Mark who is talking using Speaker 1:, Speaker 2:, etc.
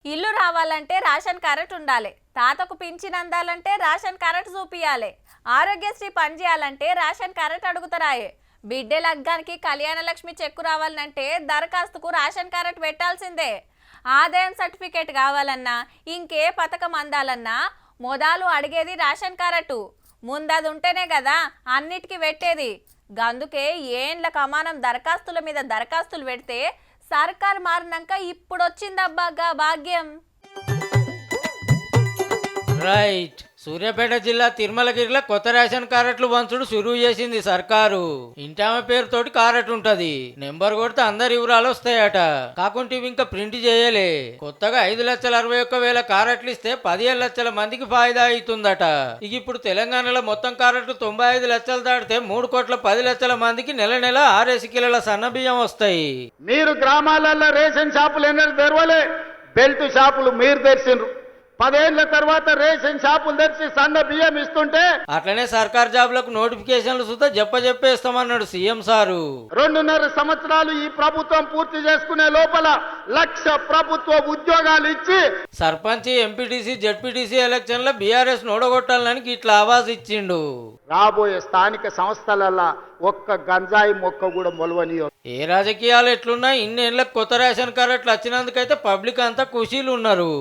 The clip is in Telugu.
Speaker 1: ఇల్లు రావాలంటే రేషన్ కార్డు ఉండాలి. తాతకు పింఛన్ అందాలంటే రేషన్ కార్డు చూపియాలి. ఆరోగ్యశ్రీ పనిచేయాలంటే రేషన్ కార్డు అడుగుతారాయే. బిడ్డ లగ్గానికి కళ్యాణ లక్ష్మి చెక్కు రావాలంటే దరఖాస్తుకు రేషన్ కార్డు పెట్టాల్సిందే. ఆదాయం సర్టిఫికేట్ కావాలన్నా ఇంకే పథకం అందాలన్నా మొదలు అడిగేది రేషన్ కార్డు. ముందది ఉంటేనే కదా అన్నిటికీ పెట్టేది. గందుకే ఏండ్ల కమానం దరఖాస్తుల మీద దరఖాస్తులు పెడితే సర్కార్ మారినాక ఇప్పుడొచ్చిందబ్బాగా భాగ్యం.
Speaker 2: రైట్. సూర్యాపేట జిల్లా తిరుమలగిరిలో కొత్త రేషన్ కార్డులు పంచుడు సురువు చేసింది సర్కారు. ఇంటామె పేరుతోటి కార్డు ఉంటది. నెంబర్ కొడితే అందరి వివరాలు వస్తాయట. కాకుంటే ఇవి ఇంకా ప్రింట్ చేయలే. కొత్తగా 5,61,000 కార్డులు ఇస్తే 15 లక్షల మందికి ఫాయిదా అవుతుందట. ఇక ఇప్పుడు తెలంగాణలో మొత్తం కార్డులు 95 లక్షలు దాటితే 3,10,00,000 మందికి నెల నెల 6 కిలోల సన్న బియ్యం వస్తాయి.
Speaker 3: మీరు గ్రామాలలో రేషన్ షాపులు ఎన్నడూ తెరవలే, బెల్ట్ షాపులు మీరు తెరిచిండ్రు. 10 ఏళ్ల తర్వాత రేషన్ షాపులు తెరిచి సన్న బియ్యం ఇస్తుంటే
Speaker 2: అట్లనే సర్కార్ జాబులకు నోటిఫికేషన్లు సుతా చెప్పేస్తామన్నాడు సీఎం సారు.
Speaker 3: 2.5 సంవత్సరాలు ఈ ప్రభుత్వం పూర్తి చేసుకునే లోపల 1,00,000 ప్రభుత్వ ఉద్యోగాలు ఇచ్చి
Speaker 2: సర్పంచ్, ఎంపీటీసీ, జెడ్పీటీసీ ఎలక్షన్ల బీఆర్ఎస్ నోడగొట్టాలని ఇట్లా ఆవాజ్ ఇచ్చిండు.
Speaker 3: రాబోయే స్థానిక సంస్థలలో ఒక్క గంజాయి మొక్క కూడా మొలవనియో.
Speaker 2: ఏ రాజకీయాలు ఎట్లున్నా ఇన్నేళ్ళకి కొత్త రేషన్ కార్డు వచ్చినందుకైతే పబ్లిక్ అంతా ఖుషీలు ఉన్నారు.